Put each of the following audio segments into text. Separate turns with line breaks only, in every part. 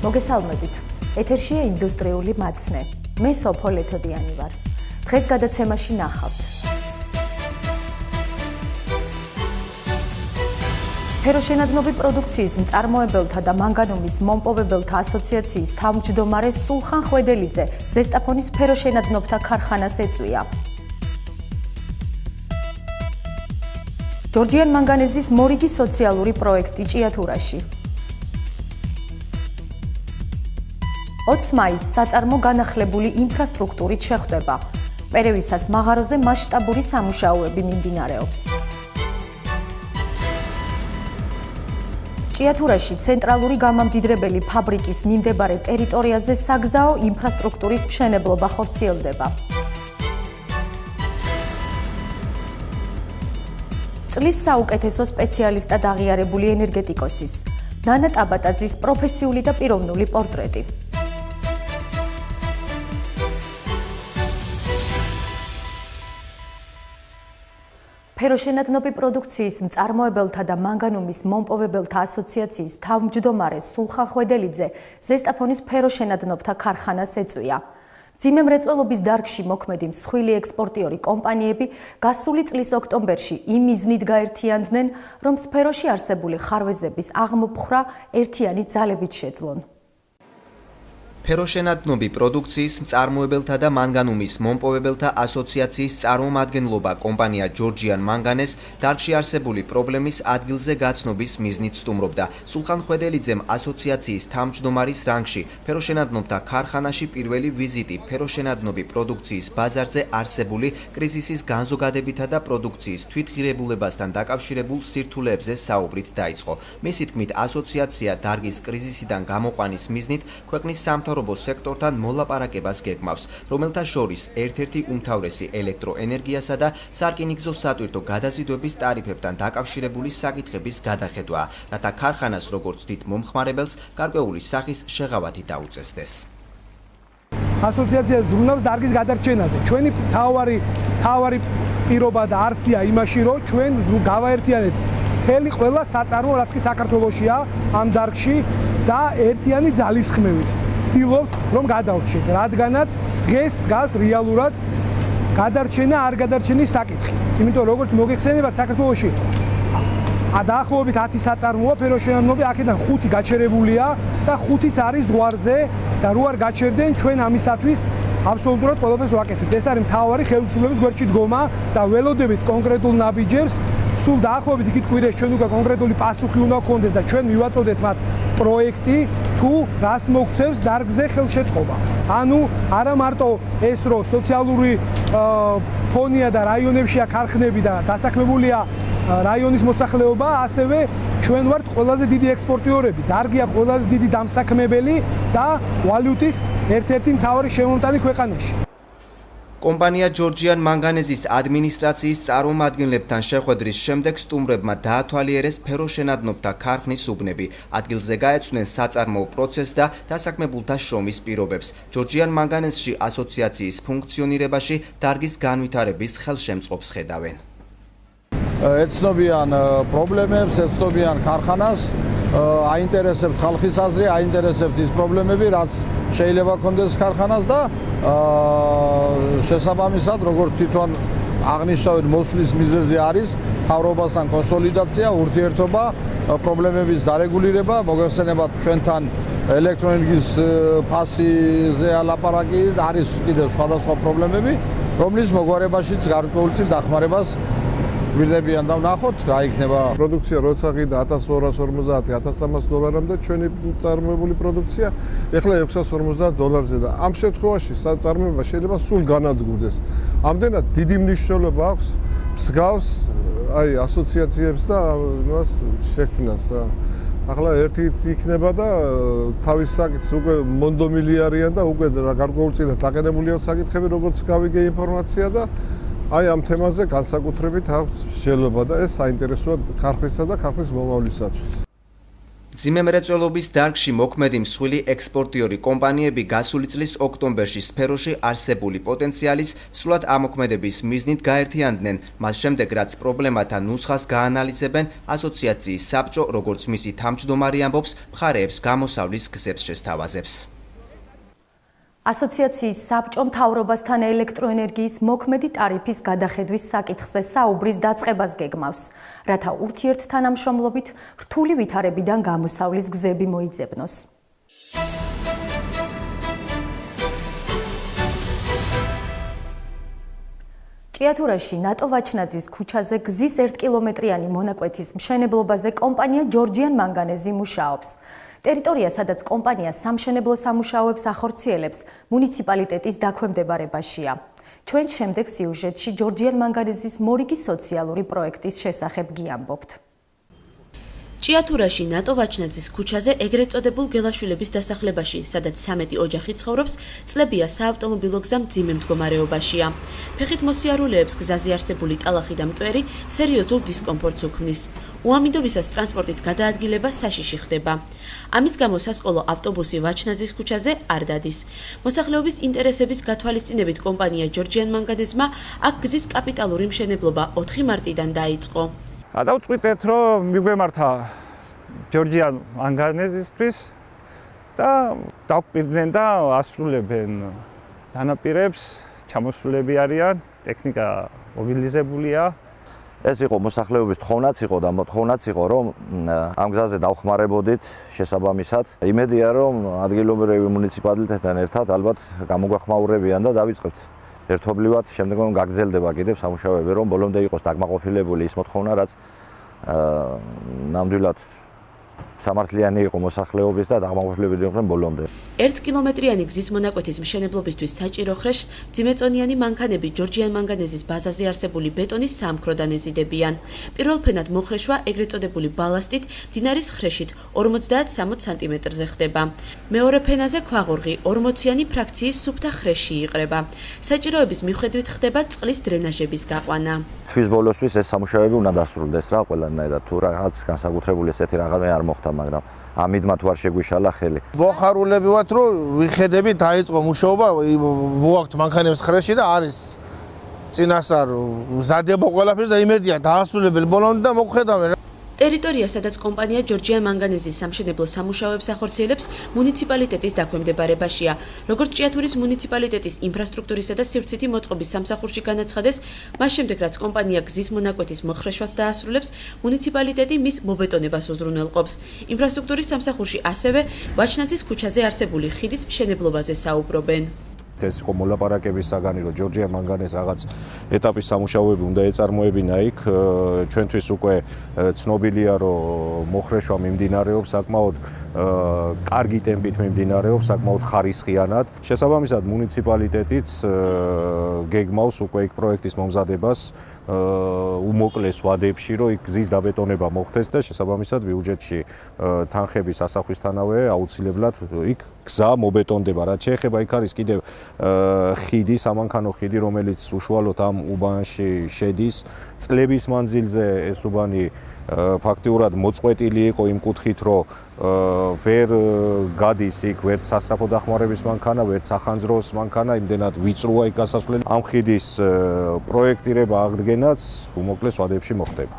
მოგესალმებით. ეთერშია ინდუსტრიული მაცნე. მე სოფო ლეთოდიანი ვარ. დღეს გადაცემაში ნახავთ. ფეროშენადნობი პროდუქციის მწარმოებელთა და მანგანუმის მომპოვებელთა ასოციაციის თავმჯდომარე სულხან ხვედელიძე ზესტაფონის ფეროშენადნობთა ქარხანას ეწვია. ჯორჯიან მანგანეზის მორიგი სოციალური პროექტი ჭიათურაში. 20 მაისს საწარმო განახლებული ინფრასტრუქტურით შეხვდება. პერევისას მაღაროზე მასშტაბური სამუშაოები მიმდინარეობს. ჭიათურაში ცენტრალური გამამდიდრებელი ფაბრიკის მიმდებარე ტერიტორიაზე საგზაო ინფრასტრუქტურის მშენებლობა ხორციელდება. წლის საუკეთესო სპეციალისტად აღიარებული ენერგეტიკოსის ნანა ტაბატაძის პროფესიული და პიროვნული პორტრეტი. ფეროშენადნობი პროდუქციის მწარმოებელთა და მანგანუმის მომპოვებელთა ასოციაციის თავმჯდომარე სულხან ხვედელიძე ზესტაფონის ფეროშენადნობთა ქარხანას ეწვია. მძიმე მრეწველობის დარგში მოქმედი მსხვილი ექსპორტიორი კომპანიები გასული წლის ოქტომბერში იმ მიზნით გაერთიანდნენ, რომ სფეროში არსებული ხარვეზების აღმოფხვრა ერთიანი ძალებით შეძლონ.
ფეროშენადნობი პროდუქციის მწარმოებელთა და მანგანუმის მომპოვებელთა ასოციაციის წარმომადგენლობა კომპანია ჯორჯიან მანგანეს დარგში არსებული პრობლემის ადგილზე გაცნობის მიზნით სტუმრობდა. სულხან ხვედელიძემ ასოციაციის თავმჯდომარის რანგში ფეროშენადნობთა ქარხანაში პირველი ვიზიტი ფეროშენადნობი პროდუქციის ბაზარზე არსებული კრიზისის განზოგადებითა და პროდუქციის თვითღირებულებასთან დაკავშირებულ სირთულეებზე საუბრით დაიწყო. მისი თქმით, ასოციაცია დარგის კრიზისიდან გამოყვანის მიზნით ქვეყნის სამთავრობო სექტორთან მოლაპარაკებას გეგმავს, რომელთა შორის ერთ-ერთი უმთავრესი ელექტროენერგიასა და სარკინიგზო სატვირთო გადაზიდვების ტარიფებთან დაკავშირებული საკითხების გადახედვაა, რათა ქარხანას როგორც დიდ მომხმარებელს გარკვეული სახის შეღავათი დაუწესდეს.
ასოციაცია ზრუნავს დარგის გადარჩენაზე. ჩვენი თავარი პირობა და არსია იმაში, რომ ჩვენ გავაერთიანეთ მთელი ყველა საწარმო, რაც კი საქართველოშია ამ დარგში და ერთიანი ძალისხმევით ვცდილობთ, რომ გადავრჩეთ, რადგანაც დღეს დგას რეალურად გადარჩენა არ გადარჩენის საკითხი. იმიტომ როგორც მოგეხსენებათ, საქართველოში დაახლოებით 10 საწარმოა ფეროშენადნობი, აქედან 5 გაჩერებულია და 5-იც არის ზღვარზე და რო არ გაჩერდნენ, ჩვენ ამისათვის აბსოლუტურად ყველაფერს ვაკეთებთ. ეს არის მთავარი ხელისუფლების გვერდში დგომა და ველოდებით კონკრეტულ ნაბიჯებს. სულ დაახლოებით იქით კვირაში ჩვენ უკვე კონკრეტული პასუხი უნდა გქონდეს და ჩვენ მივაწოდეთ მათ პროექტი თუ რას მოგცევს დარგზე ხელშეწყობა. ანუ არა მარტო ეს რომ სოციალური ფონია და რაიონებშია ქარხნები და დასაქმებულია რაიონის მოსახლეობა, ასევე ჩვენ ვართ ყველაზე დიდი ექსპორტიორები, დარგია ყველაზე დიდი დამსაქმებელი და ვალუტის ერთ-ერთი მთავარი შემომტანი ქვეყანაში.
კომპანია ჯორჯიან მანგანეზის ადმინისტრაციის წარმომადგენლებთან შეხვედრის შემდეგ სტუმრებმა დაათვალიერეს ფეროშენადნობთა ქარხნის უბნები, ადგილზე გაეცნენ საწარმოო პროცესს და დასაქმებულთა შრომის პირობებს. ჯორჯიან მანგანეზში ასოციაციის ფუნქციონირებაში დარგის განვითარების ხელშემწყობს ხედავენ.
ეცნობიან პრობლემებს, ეცნობიან ქარხანას, აინტერესებთ ხალხის აზრი, აინტერესებთ ის პრობლემები, რაც შეიძლება კონდეს ქარხანას და შესაბამისად, როგორც თვითონ აღნიშნავენ, მოსვლის მიზეზი არის მთავრობასთან კონსოლიდაცია, ურთიერთობა, პრობლემების დარეგულირება, მოგეხსენებათ ჩვენთან ელექტროენერგიის ფასზე ალაპარაკი, არის კიდევ სხვადასხვა პრობლემები, რომლის მოგვარებაშიც გარკვეულწილ დახმარებას გვირდებიან და ვნახოთ რა იქნება.
პროდუქცია როცა ღირდა $1250-1300-მდე ჩვენი წარმოებული პროდუქცია ეხლა $650 და ამ შემთხვევაში საწარმოება შეიძლება სულ განადგურდეს. ამდენად დიდი მნიშვნელობა აქვს მსგავს ასოციაციებს და მას შექმნას. ახლა ერთი იქნება და თავის საკითხს უკვე მონდომილი არიან და უკვე გარკვეულწილად დაყენებულია საკითხები, როგორც გავიგე ინფორმაცია და ამ თემაზე განსაკუთრებით აქვს მსჯელობა და ეს საინტერესოა ქარხნისა და ქარხნის მომავლისათვის.
მძიმე მრეწველობის დარგში მოქმედი მსხვილი ექსპორტიორი კომპანიები გასული წლის ოქტომბერში სფეროში არსებული პოტენციალის სრულად ამოქმედების მიზნით გაერთიანდნენ, მას შემდეგ რაც პრობლემათა ნუსხას გაანალიზებენ, ასოციაციის საბჭო, როგორც მისი თავმჯდომარე ამბობს, მხარეებს გამოსავლის გზებს შესთავაზებს.
ასოციაციის საბჭო მთავრობასთან ელექტროენერგიის მოქმედი ტარიფის გადახედვის საკითხზე საუბრის დაწყებას გეგმავს, რათა ურთიერთთანამშრომლობით რთული ვითარებიდან გამოსავლის გზები მოიძებნოს. ჭიათურაში ნატო ვაჩნაძის ქუჩაზე გზის 1 კილომეტრიანი მონაკვეთის მშენებლობაზე კომპანია ჯორჯიან მანგანეზი მუშაობს. ტერიტორია, სადაც კომპანია სამშენებლო სამუშაოებს ახორციელებს, მუნიციპალიტეტის დაქვემდებარებაშია. ჩვენ შემდეგ სიუჟეტში ჯორჯიან მანგანეზის მორიგი სოციალური პროექტის შესახებ გიამბობთ.
ჭიათურაში ნატო ვაჩნაძის ქუჩაზე ეგრეთ წოდებულ გელაშვილების დასახლებაში, სადაც 13 ოჯახი ცხოვრობს, წლებია საავტომობილო გზა მძიმე მდგომარეობაშია. ფეხით მოსიარულეებს გზაზე არსებული ტალახი და მტვერი სერიოზულ დისკომფორტს უქმნის. უამიდობისას ტრანსპორტით გადაადგილება საშიში ხდება. ამის გამო სასკოლო ავტობუსი ვაჩნაძის ქუჩაზე არ დადის. მოსახლეობის ინტერესების გათვალისწინებით კომპანია ჯორჯიან მანგანეზმა აქ გზის კაპიტალური მშენებლობა 4 მარტიდან დაიწყო.
გადავწყვიტეთ, რომ მიგვემართა ჯორჯიან მანგანეზისთვის და დავპირდნენ და ასრულებენ დანაპირებს, ჩამოსულები არიან, ტექნიკა მობილიზებულია.
ეს იყო მოსახლეობის თხოვნაც იყო და მოთხოვნაც იყო, რომ ამ გზაზე დავხმარებოდით შესაბამისად. იმედია, რომ ადგილობრივი მუნიციპალიტეტთან ერთად ალბათ გამოგვახმაურებიან და დავიწყებთ ერთობლივად, შემდეგ გაგრძელდება კიდევ სამუშაოები, რომ ბოლომდე იყოს დაგმაყოფილებული ის მოთხოვნა, რაც ნამდვილად სამართლიანი იყო მოსახლეობის და დაგმაყოფილებელი იყვნენ ბოლომდე.
1 კილომეტრიანი გზის მონაკვეთის მშენებლობისთვის საჭირო ხრეშს მძიმეწონიანი მანქანები ჯორჯიან მანგანეზის ბაზაზე არსებული ბეტონის სამქროდან ეზიდებიან. პირველ ფენად მოხრეშვა ეგრეთ წოდებული ბალასტით მდინარის ხრეშით 50-60 სანტიმეტრზე ხდება. მეორე ფენაზე ქვაღორღი 40-იანი ფრაქციის სუფთა ხრეში იყრება. საჭიროების მიხედვით ხდება წყლის დრენაჟების გაყვანა.
თვის ბოლოსთვის ეს სამუშაოები უნდა დასრულდეს რა ყველანაირად, თუ რაღაც განსაკუთრებული ესეთი რაღაცა არ მოხდა, მაგრამ ამით თუ არ შეგვიშალა ხელი.
ვახარულები ვართ, რომ ვიხედებით დაიწყო მუშაობა, მოაქვთ მანქანების ხრეში და არის წინასწარ მზადება ყველაფერი და იმედია დაასრულებელი ბოლომდე და მოგხედავენ.
ტერიტორია, სადაც კომპანია ჯორჯიან მანგანეზის სამშენებლო სამუშაოებს ახორციელებს, მუნიციპალიტეტის დაქვემდებარებაშია. როგორც ჭიათურის მუნიციპალიტეტის ინფრასტრუქტურისა და სივრცითი მოწყობის სამსახურში განაცხადეს, მას შემდეგ რაც კომპანია გზის მონაკვეთის მოხრეშვას დაასრულებს, მუნიციპალიტეტი მის მობეტონებას უზრუნველყოფს. ინფრასტრუქტურის სამსახურში ასევე ვაჩნაძის ქუჩაზე არსებული ხიდის მშენებლობაზე საუბრობენ.
ეს იყო მოლაპარაკების საგანი, რომ ჯორჯიან მანგანეზს რაღაც ეტაპის სამუშაოები უნდა ეწარმოებინა იქ. ჩვენთვის უკვე ცნობილია, რომ მოხრეშვა მიმდინარეობს საკმაოდ კარგი ტემპით მიმდინარეობს, საკმაოდ ხარისხიანად. შესაბამისად, მუნიციპალიტეტიც გეგმავს უკვე იქ პროექტის მომზადებას უმოკლეს ვადებში, რომ იქ გზის დაბეტონება მოხდეს და შესაბამისად ბიუჯეტში თანხების ასახვისთანავე აუცილებლად იქ გზა მობეტონდება. რაც შეეხება იქ არის კიდევ ხიდი, სამანქანო ხიდი, რომელიც უშუალოდ ამ უბანში შედის. წლების მანძილზე ეს უბანი ფაქტიურად მოწყვეტილი იყო იმ კუთხით, რომ ვერ გადის იქ ვერც სასწრაფო დახმარების მანქანა, ვერც სახანძროს მანქანა, იმდენად ვიწროა იქ გასასვლელი. ამ ხიდის პროექტირება, აღდგენაც უმოკლეს ვადებში მოხდება.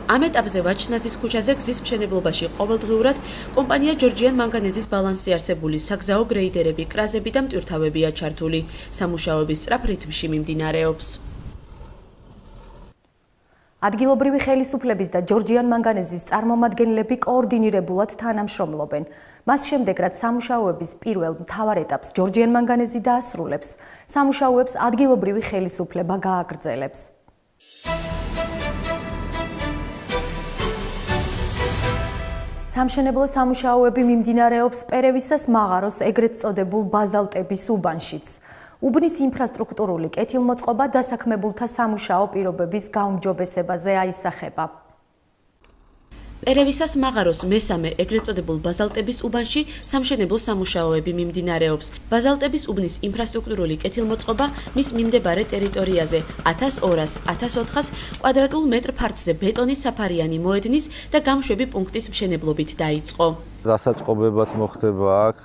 ამ ეტაპზე ვაჩნაძის ქუჩაზე გზის მშენებლობაში ყოველდღიურად კომპანია ჯორჯიან მანგანეზის ბალანსზე არსებული საგზაო გრეიდერები, კრაზები და მტვირთავებია ჩართული. სამუშაოების სწრაფ რითმში მიმდინარეობს.
ადგილობრივი ხელისუფლების და ჯორჯიან მანგანეზის წარმომადგენლები კოორდინირებულად თანამშრომლობენ. მას შემდეგ, რაც სამუშაოების პირველ მთავარ ეტაპს ჯორჯიან მანგანეზი დაასრულებს, სამუშაოებს ადგილობრივი ხელისუფლება გააგრძელებს. სამშენებლო სამუშაოები მიმდინარეობს პერევისას მაღაროს ეგრეთ წოდებულ ბაზალტების უბანშიც. უბნის ინფრასტრუქტურული კეთილმოწყობა დასაქმებულთა სამუშაო პირობების გაუმჯობესებაზე აისახება.
პერევისას მაღაროს მესამე ეგრეთ წოდებულ ბაზალტების უბანში სამშენებლო სამუშაოები მიმდინარეობს. ბაზალტების უბნის ინფრასტრუქტურული კეთილმოწყობა მის მიმდებარე ტერიტორიაზე 1200-1400 კვადრატულ მეტრ ფართზე ბეტონის საფარიანი მოედნის და გამშვები პუნქტის მშენებლობით დაიწყო.
დასაწყობებაც მოხდება აქ,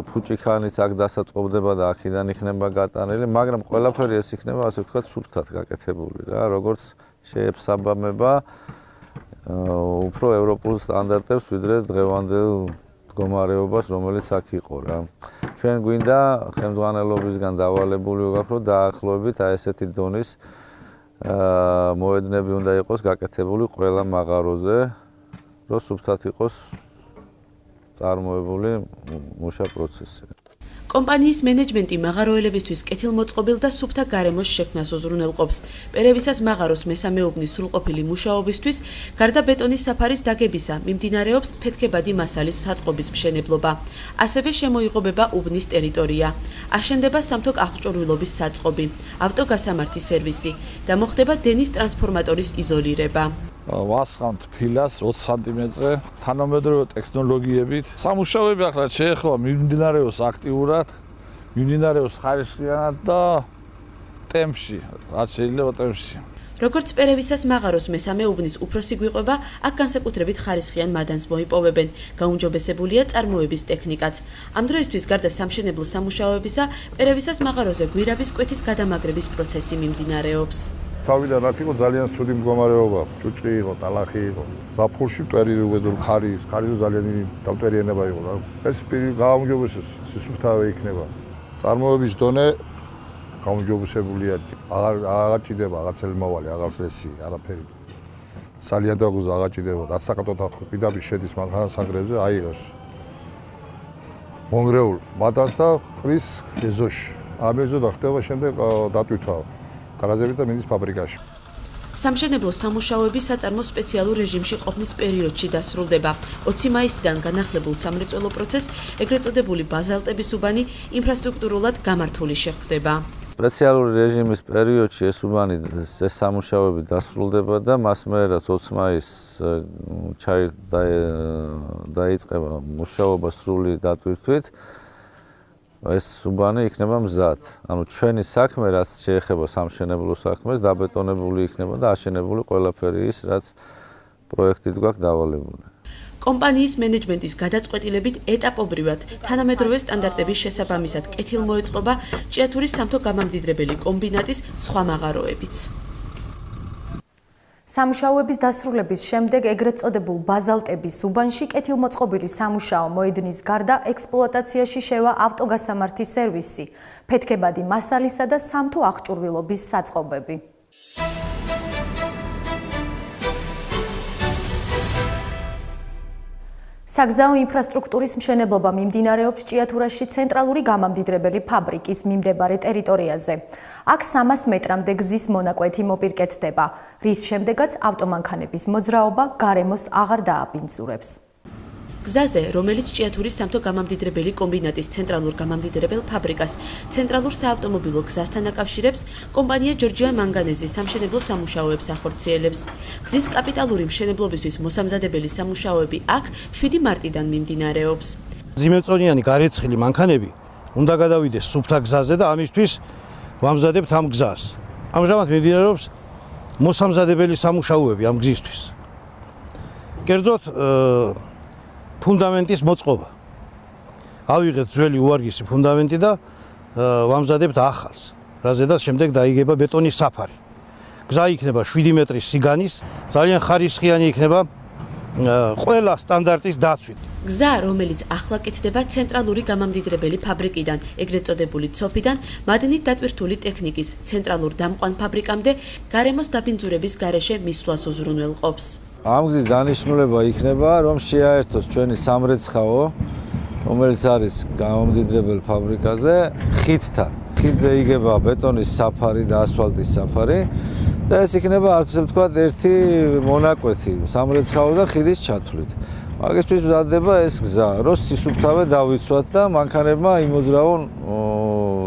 ფუჭიქანიც აქ დასაწყობდება და აქედან იქნება გატანილი, მაგრამ ყველაფერი ეს იქნება ასე ვთქვათ სუფთად გაკეთებული რა, როგორც შეესაბამება უფრო ევროპულ სტანდარტებს ვიდრე დღევანდელ მდგომარეობას, რომელიც აქ იყო რა. ჩვენ გვინდა ხელმძღვანელობისგან დავალებული ვიყავით, რომ დაახლოებით აი ესეთი დონის მოედნები უნდა იყოს გაკეთებული ყველა მაღაროზე, რომ სუფთად იყოს წარმოებული მუშა პროცესი.
კომპანიის მენეჯმენტი მაღაროელებისთვის კეთილმოწყობილ და სუფთა გარემოს შექმნას უზრუნველყოფს. პერევისას მაღაროს მესამე უბნის სრულყოფილი მუშაობისთვის გარდა ბეტონის საფარის დაგებისა მიმდინარეობს ფეთქებადი მასალის საწყობის მშენებლობა. ასევე შემოიღობება უბნის ტერიტორია. აშენდება სამთო აღჭურვილობის საწყობი, ავტოგასამართი სერვისი და მოხდება დენის ტრანსფორმატორის იზოლირება.
ვასხამთ ფილას 20 სანტიმეტრზე თანამედროვე ტექნოლოგიებით. სამუშაოები ახლა შეეხება მიმდინარეობს აქტიურად, მიმდინარეობს ხარისხიანად და ტემპში, რაც შეიძლება ტემპში.
როგორც პერევისას მაღაროს მესამე უბნის უფროსი გვიყვება, აქ განსაკუთრებით ხარისხიან მადანს მოიპოვებენ. გაუმჯობესებულია წარმოების ტექნიკაც. ამ დროისთვის გარდა სამშენებლო სამუშაოებისა, პერევისას მაღაროზე გვირაბის კვეთის გადამაგრების პროცესი მიმდინარეობს.
თავიდან აქ იყო ძალიან ცუდი მდგომარეობა, ჭუჭი იყო, ტალახი იყო. ზაფხულში მტვერი უბედურ ხარისხი ძალიან დამტვერიანება იყო და ეს გააუმჯობესეს, სისუფთავე იქნება. წარმოების დონე გაუმჯობესებულია. აღარ ჭიდება, აღარ ცელმოვალი, აღარ წესი, არაფერი. სალიანდაგუზ აღარ ჭიდება, დასაკატოთა პირდაპირ შედის მანქანასაგრებზე, აიღებს. მონგრეულ მადანს და ყრის ეზოში. ამ ეზოდა ხდება შემდეგ დატვირთვა. გარაზები და მინის ფაბრიკაში.
სამშენებლო სამუშაოები საწარმო სპეციალურ რეჟიმში ყოფნის პერიოდში დასრულდება. 20 მაისიდან განახლებულ სამრეწველო პროცესს ეგრეთ წოდებული ბაზალტების უბანი ინფრასტრუქტურულად გამართული შეხვდება.
სპეციალური რეჟიმის პერიოდში ეს უბანი ეს სამუშაოები დასრულდება და მას მერე რაც 20 მაისს დაიწყება მუშაობა სრული დატვირთვით. ეს უბანი იქნება მზად. ანუ ჩვენი საქმე, რაც შეეხება სამშენებლო საქმეს, დაბეტონებული იქნება და აშენებული ყველაფერი ის, რაც პროექტით გვაქვს დავალებული.
კომპანიის მენეჯმენტის გადაწყვეტილებით ეტაპობრივად თანამედროვე სტანდარტების შესაბამისად კეთილმოეწყობა ჭიათურის სამთო გამამდიდრებელი კომბინატის სხვა მაღაროებიც.
სამუშაოების დასრულების შემდეგ ეგრეთ წოდებულ ბაზალტების უბანში კეთილმოწყობილი სამუშაო მოედნის გარდა ექსპლუატაციაში შევა ავტოგასამართი სერვისი, ფეთქებადი მასალისა და სამთო აღჭურვილობის საწყობები. საგზაო ინფრასტრუქტურის მშენებლობა მიმდინარეობს ჭიათურაში ცენტრალური გამამდიდრებელი ფაბრიკის მიმდებარე ტერიტორიაზე. აქ 300 მეტრამდე გზის მონაკვეთი მოპირკეთდება, რის შემდეგაც ავტომანქანების მოძრაობა გარემოს აღარ დააბინძურებს.
გზაზე, რომელიც ჭიათურის სამთო გამამდიდრებელი კომბინატის ცენტრალურ გამამდიდრებელ ფაბრიკას ცენტრალურ საავტომობილო გზასთან აკავშირებს, კომპანია ჯორჯია მანგანეზი სამშენებლო სამუშაოებს ახორციელებს. გზის კაპიტალური მშენებლობისთვის მოსამზადებელი სამუშაოები აქ 7 მარტიდან მიმდინარეობს.
ძიმეწონიანი გარეცხილი მანქანები უნდა გადავიდეს სუფთა გზაზე და ამისთვის ვამზადებთ ამ გზას. ამჟამად მიმდინარეობს მოსამზადებელი სამუშაოები ამ გზისთვის. კერძოდ ფუნდამენტის მოწყობა. ავიღეთ ძველი უვარგისი ფუნდამენტი და ვამზადებთ ახალს, რაზედაც შემდეგ დაიგება ბეტონის საფარი. გზა იქნება 7 მეტრის სიგანის, ძალიან ხარისხიანი იქნება ყველა სტანდარტის დაცვით.
გზა, რომელიც ახლა კეთდება ცენტრალური გამამდიდრებელი ფაბრიკიდან, ეგრეთ წოდებული ცოფიდან, მადნით დატვირთული ტექნიკის ცენტრალურ დამყვან ფაბრიკამდე გარემოს დაბინძურების გარეშე მისვლას უზრუნველყოფს.
ამ გზის დანიშნულება იქნება, რომ შეაერთოს ჩვენი სამრეცხაო, რომელიც არის გამამდიდრებელ ფაბრიკაზე, ხიდთან. ხიდზე იგება ბეტონის საფარი და ასფალტის საფარი და ეს იქნება ასე ვთქვათ ერთი მონაკვეთი სამრეცხაო და ხიდის ჩათვლით. მაგისთვის მზადდება ეს გზა, რომ სისუფთავე დავიცვათ და მანქანებმა იმოძრავონ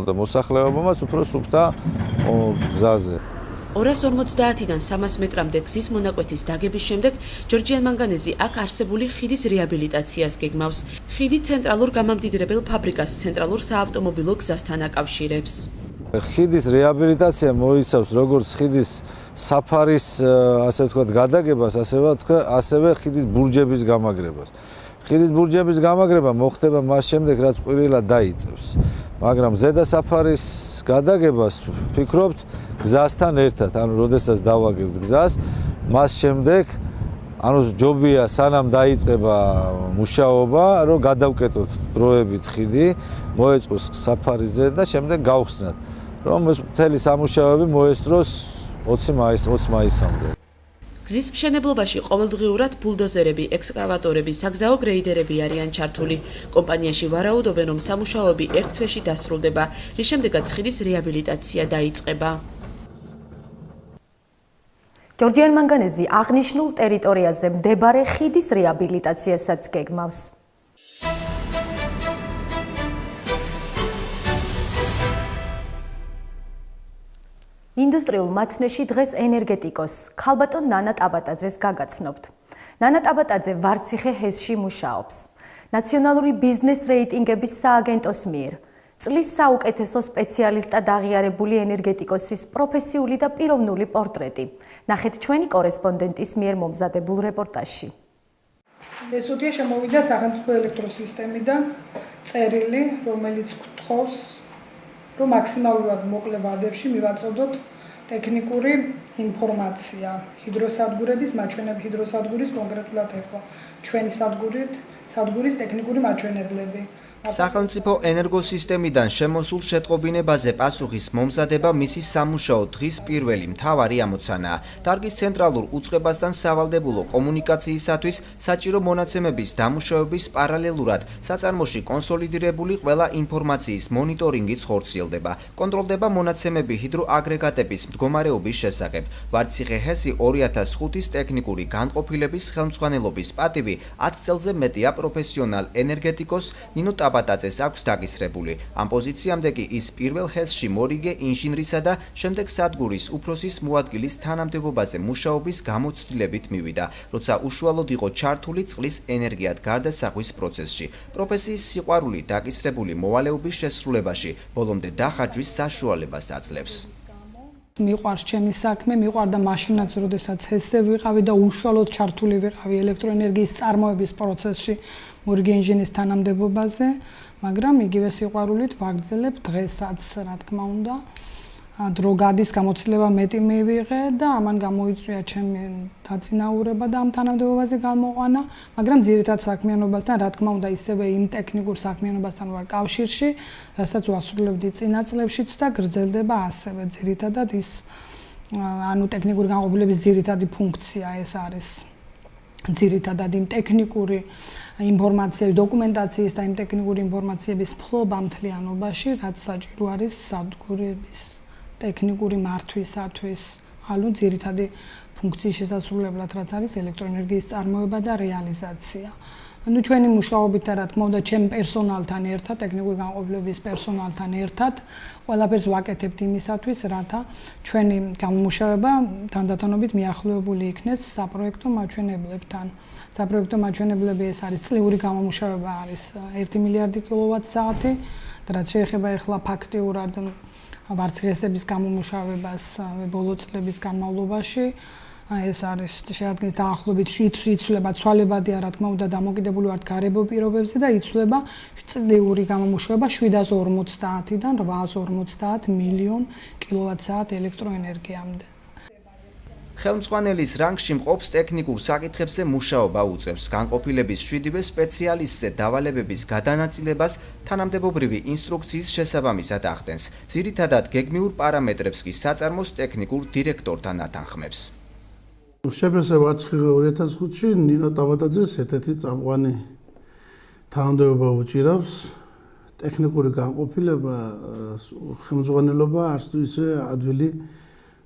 და მოსახლეობამაც უფრო სუფთა გზაზე.
250-დან 300 მეტრამდე გზის მონაკვეთის დაგების შემდეგ ჯორჯიან მანგანეზი აქ არსებული ხიდის რეაბილიტაციას გეგმავს. ხიდი ცენტრალურ გამამდიდრებელ ფაბრიკას ცენტრალურ საავტომობილო გზასთან აკავშირებს.
ხიდის რეაბილიტაცია მოიცავს როგორც ხიდის საფარის, ასე ვთქვათ, გადაგებას, ასევე ხიდის ბურჯების გამაგრებას. ხიდის ბურჯების გამაგრება მოხდება მას შემდეგ, რაც ყვირილად დაიწევს. მაგრამ ზედა საფარის გადაგებას ვფიქრობთ გზასთან ერთად, ანუ როდესაც დავაგებთ გზას, მას შემდეგ ჯობია სანამ დაიწყება მუშაობა, რომ გადავკეტოთ დროებით ხიდი, მოეწყოს საფარიზე და შემდეგ გავხსნათ, რომ მთელი სამუშაოები მოესწროს 20 მაისამდე.
გზის მშენებლობაში ყოველდღიურად ბულდოზერები, ექსკავატორები, საგზაო გრეიდერები არიან ჩართული. კომპანიაში ვარაუდობენ, რომ სამუშაოები ერთ თვეში დასრულდება, რის შემდეგაც ხიდის რეაბილიტაცია დაიწყება.
ჯორჯიან მანგანეზი აღნიშნულ ტერიტორიაზე მდებარე ხიდის რეაბილიტაციასაც გეგმავს. ინდუსტრიულ მაცნეში დღეს ენერგეტიკოს ქალბატონ ნანა ტაბატაძეს გაგაცნობთ. ნანა ტაბატაძე ვარციხე ჰესში მუშაობს. ნაციონალური ბიზნეს რეიტინგების სააგენტოს მიერ წლის საუკეთესო სპეციალისტად აღიარებული ენერგეტიკოსის პროფესიული და პიროვნული პორტრეტი. ნახეთ ჩვენი კორესპონდენტის მიერ მომზადებულ რეპორტაჟში.
ესუთია შემოვიდა სახელმწიფო ელექტროსისტემიდან წერილი, რომელიც გვთხოვს, რომ მაქსიმალურად მოკლე ვადებში მივაწოდოთ ტექნიკური ინფორმაცია ჰიდროსადგურების, მაჩვენებლების ჰიდროსადგურის კონკრეტულად ეხლა ჩვენი სადგურის ტექნიკური მაჩვენებლები.
სახელმწიფო ენერგოსისტემიდან შემოსულ შეტყობინებაზე პასუხის მომზადება მისი სამუშაო დღის პირველი მთავარი ამოცანაა. დარგის ცენტრალურ უწყებასთან სავალდებულო კომუნიკაციისათვის საჭირო მონაცემების დამუშავების პარალელურად საწარმოში კონსოლიდირებული ყველა ინფორმაციის მონიტორინგიც ხორციელდება. კონტროლდება მონაცემები ჰიდროაგრეგატების მდგომარეობის შესახებ. ვარციხე ჰესი 2005-ის ტექნიკური განყოფილების ხელმძღვანელობის პატივი 10 წელზე მეტია პროფესიონალ ენერგეტიკოს ნინო ტაბატაძეს აქვს დაკისრებული. ამ პოზიციამდე კი ის პირველ ჰესში მორიგე ინჟინრისა და შემდეგ სადგურის უფროსის მოადგილის თანამდებობაზე მუშაობის გამოცდილებით მივიდა, როცა უშუალოდ იყო ჩართული წყლის ენერგიად გარდასახვის პროცესში. პროფესიის სიყვარული დაკისრებული მოვალეობის შესრულებაში ბოლომდე დახაჯვის საშუალებას აძლევს.
მიყვარს ჩემი საქმე, მიყვარდა მაშინაც, როდესაც ჰესზე ვიყავი და უშუალოდ ჩართული ვიყავი ელექტროენერგიის წარმოების პროცესში მორიგე ინჟინრის თანამდებობაზე, მაგრამ იგივე სიყვარულით ვაგრძელებ დღესაც, რა თქმა უნდა. დრო გადის, გამოცდილება მეტი მივიღე და ამან გამოიწვია ჩემი დაწინაურება და ამ თანამდებობაზე გამოყვანა, მაგრამ ძირითად საქმიანობასთან, რა თქმა უნდა, ისევე იმ ტექნიკურ საქმიანობასთან ვარ კავშირში, რასაც ვასრულებდი წინა წლებშიც და გრძელდება ასევე ძირითადად ის ანუ ტექნიკური განყოფილების ძირითადი ფუნქცია ეს არის. ძირითადად იმ ტექნიკური ინფორმაციების, დოკუმენტაციის და იმ ტექნიკური ინფორმაციების ფლობა მთლიანობაში, რაც საჭირო არის სადგურების ტექნიკური მართვისათვის, ანუ ძირითადი ფუნქციის შესასრულებლად, რაც არის ელექტროენერგიის წარმოება და რეალიზაცია. ანუ ჩვენი მუშაობით და რა თქმა უნდა, ჩემ პერსონალთან ერთად, ტექნიკური განყოფილების პერსონალთან ერთად, ყველაფერს ვაკეთებთ იმისათვის, რათა ჩვენი გამომუშავება თანდათანობით მიახლოებული იქნეს საპროექტო მაჩვენებლებთან. საპროექტო მაჩვენებლები ეს არის წლიური გამომუშავება არის 1 მილიარდი კილოვატ-საათი, რაც შეეხება ახლა ფაქტიურად ვარციხესების გამომუშავებას ბოლო წლების განმავლობაში. ეს არის შეადგენს დაახლოებით იცვლება ცვალებადია, რა თქმა უნდა, დამოკიდებული ვართ გარემო პირობებზე და იცვლება წლიური გამომუშავება 750-დან 850 მილიონ კილოვატ-საათ ელექტროენერგიამდე.
ხელმძღვანელის რანგში მყოფს ტექნიკურ საკითხებზე მუშაობა უწევს. განყოფილების 7-ვე სპეციალისტზე დავალებების გადანაწილებას თანამდებობრივი ინსტრუქციის შესაბამისად ახდენს. ძირითადად გეგმიურ პარამეტრებს კი საწარმოს ტექნიკურ დირექტორთან ათანხმებს.
შეფასება ვარციხე 2005-ში ნინო ტაბატაძეს ერთ-ერთი წამყვანი თანამდებობა უჭირავს. ტექნიკური განყოფილება, ხელმძღვანელობა არც თუ ისე ადვილი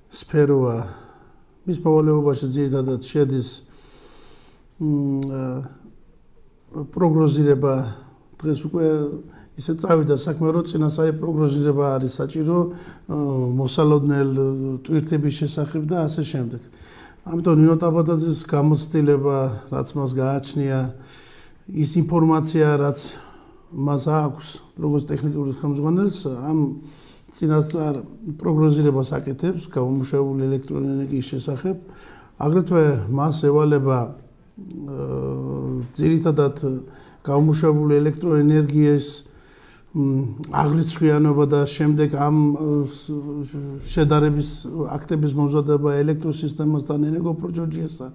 სფეროა. მის მოვალეობაში ძირითადად შედის პროგნოზირება, დღეს უკვე ისე წავიდა საქმე, რომ წინასწარი პროგნოზირება არის საჭირო მოსალოდნელ ტვირთების შესახებ და ასე შემდეგ. ამიტომ ნინო ტაბატაძის გამოცდილება, რაც მას გააჩნია, ის ინფორმაცია, რაც მას აქვს, როგორც ტექნიკური ხელმძღვანელს, ამ წინასწარ პროგნოზირებას აკეთებს გამომუშავებული ელექტროენერგიის შესახებ. აგრეთვე მას ევალება ძირითადად გამომუშავებული ელექტროენერგიის აღრიცხვიანობა და შემდეგ ამ შედარების აქტების მომზადება ელექტროსისტემასთან, ენერგოპროჯოჯიასთან.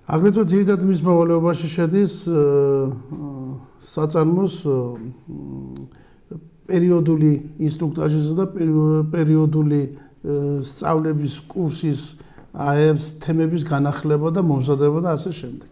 აგრეთვე ძირითადად მის მოვალეობაში შედის საწარმოს პერიოდული ინსტრუქტაჟის და პერიოდული სწავლების კურსის აებს თემების განახლება და მომზადება და ასე შემდეგ.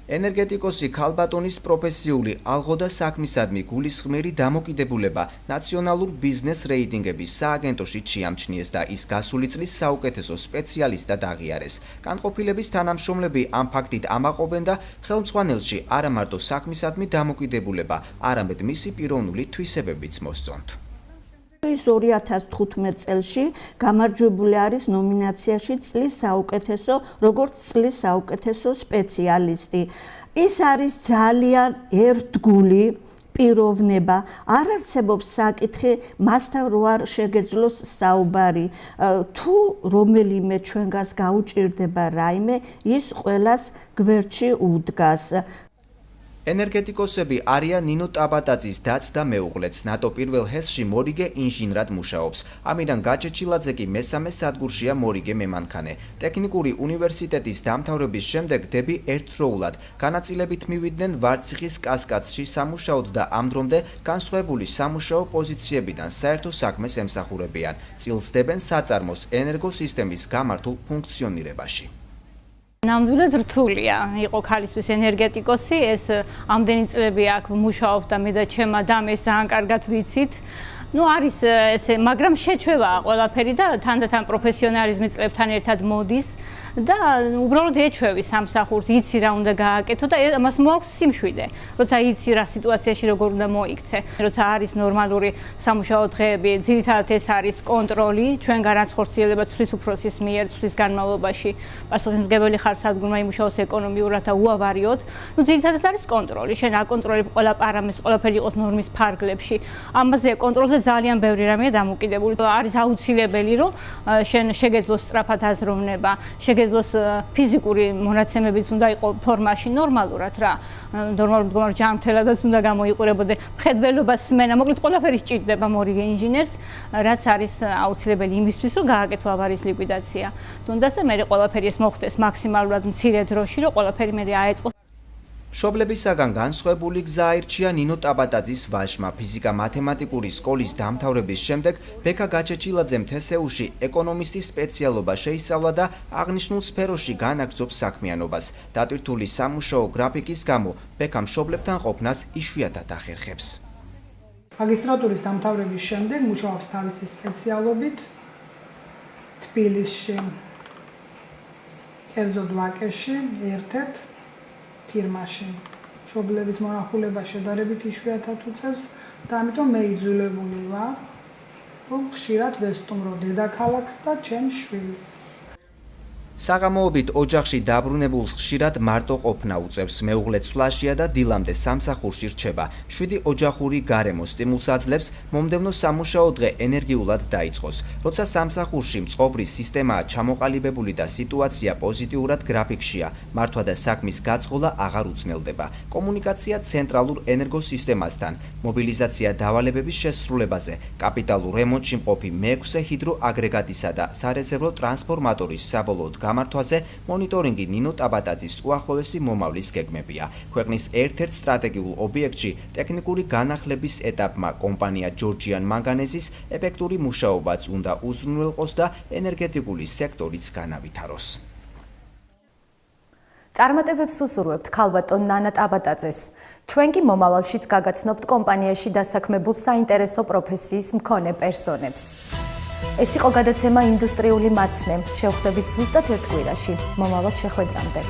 ენერგეტიკოსი ქალბატონის პროფესიული ალღო და საქმისადმი გულისხმიერი დამოკიდებულება ნაციონალურ ბიზნეს რეიტინგების სააგენტოში შეამჩნიეს და ის გასული წლის საუკეთესო სპეციალისტად აღიარეს. განყოფილების თანამშრომლები ამ ფაქტით ამაყობენ და ხელმძღვანელში არა მარტო საქმისადმი დამოკიდებულება, არამედ მისი პიროვნული თვისებებიც მოსწონთ.
ის 2015 წელში გამარჯვებული არის ნომინაციაში წლის საუკეთესო, როგორც წლის საუკეთესო სპეციალისტი. ის არის ძალიან ერთგული პიროვნება, არ არსებობს საკითხი, მასთან რო არ შეგეძლოს საუბარი. თუ რომელიმე ჩვენგანს გაუჭირდება რაიმე, ის ყველას გვერდში უდგას.
ენერგეტიკოსები არიან ნინო ტაბატაძის დაც და მეუღლეც. ნატო პირველ ჰესში მორიგე ინჟინრად მუშაობს. ამირან გაჩეჩილაძე კი მესამე სადგურშია მორიგე მემანქანე. ტექნიკური უნივერსიტეტის დამთავრების შემდეგ დები ერთდროულად განაწილებით მივიდნენ ვარციხის კასკადში სამუშაოდ და ამ დრომდე განსხვავებული სამუშაო პოზიციებიდან საერთო საქმეს ემსახურებიან. წილს დებენ საწარმოს ენერგოსისტემის გამართულ ფუნქციონირებაში.
ნამდვილად რთულია იყო ქალისთვის ენერგეტიკოსი, ეს ამდენი წლები აქ მუშაობ და მე და ჩემმა დამ ეს ძალიან კარგად ვიცით. არის ესე, მაგრამ შეჩვევაა ყველაფერი და თანდათან პროფესიონალიზმი წლებთან ერთად მოდის და უბრალოდ ეჩვევის სამსახურს, იცი რა უნდა გააკეთო და ამას მოაქვს სიმშვიდე. როცა იცი რა სიტუაციაში როგორ უნდა მოიქცე, როცა არის ნორმალური სამუშაო დღეები, ძირითადად ეს არის კონტროლი, ჩვენ განახორციელება ცვლის უფროსის მიერ ცვლის განმავლობაში, პასუხისმგებელი ხარ სადგურმა იმუშაოს ეკონომიურად და უავარიოდ. ძირითადად არის კონტროლი, შენ აკონტროლებ ყველა პარამეტრს, ყველაფერი იყოს ნორმის ფარგლებში. ამაზე კონტროლზე ძალიან ბევრი რამეა დამოკიდებული. არის აუცილებელი, რომ შენ შეგეძლოს სწრაფად აზროვნება, შეგეძლოს ფიზიკური მონაცემებიც უნდა იყოს ფორმაში ნორმალურად რა. ნორმალურ მდგომარეობაში ჯანმრთელადაც უნდა გამოიყურებოდე, მხედველობა, სმენა, მოკლედ ყველაფერი სჭირდება მორიგე ინჟინერს, რაც არის აუცილებელი იმისთვის, რომ გააკეთო ავარიის ლიკვიდაცია. თუნდაც მე ყველაფერი ეს მოხდეს მაქსიმალურად მცირე დროში, რომ ყველაფერი მე აეწყოს.
მშობლებისაგან განსხვავებული გზა აირჩია ნინო ტაბატაძის ვაჟმა. ფიზიკა-მათემატიკური სკოლის დამთავრების შემდეგ ბექა გაჩეჩილაძემ თესეუში ეკონომისტის სპეციალობა შეისწავლა და აღნიშნულ სფეროში განაგრძობს საქმიანობას. დატვირთული სამუშაო გრაფიკის გამო ბექა მშობლებთან ყოფნას იშვიათად ახერხებს.
მაგისტრატურის დამთავრების შემდეგ მუშაობს თავისი სპეციალობით თბილისში, კერძოდ ვაკეში, ერთ-ერთ ფირმაში. მშობლების მონახულება შედარებით იშვიათად უწევს და ამიტომ მე იძულებული ვარ, რომ ხშირად ვესტუმრო დედაქალაქს და ჩემს შვილს.
საღამოობით ოჯახში დაბრუნებულს ხშირად მარტო ყოფნა უწევს. მეუღლე ცვლაშია და დილამდე სამსახურში რჩება. 7 ოჯახური გარემო სტიმულს აძლევს მომდევნო სამუშაო დღე ენერგიულად დაიწყოს. როცა სამსახურში მწყობრის სისტემაა ჩამოყალიბებული და სიტუაცია პოზიტიურად გრაფიკშია, მართვა და საქმის გაწყოლა აღარ უცნელდება. კომუნიკაცია ცენტრალურ ენერგოსისტემასთან, მობილიზაცია დავალებების შესრულებაზე, კაპიტალურ რემონტში მყოფი მე-6 ჰიდროაგრეგატისა და სარეზერვო ტრანსფორმატორის საბოლოოდ გამართვაზე მონიტორინგი ნინო ტაბატაძის უახლოესი მომავლის გეგმებია. ქვეყნის ერთ-ერთ სტრატეგიულ ობიექტში ტექნიკური განახლების ეტაპმა კომპანია ჯორჯიან მანგანეზის ეფექტური მუშაობაც უნდა უზრუნველყოს და ენერგეტიკული სექტორიც განავითაროს.
წარმატებებს უსურვებთ ქალბატონ ნანა ტაბატაძეს. ჩვენ კი მომავალშიც გაგაცნობთ კომპანიაში დასაქმებულ საინტერესო პროფესიის მქონე პერსონებს. ეს იყო გადაცემა ინდუსტრიული მაცნე. შევხვდებით ზუსტად ერთ კვირაში. მომავალ შეხვედრამდე.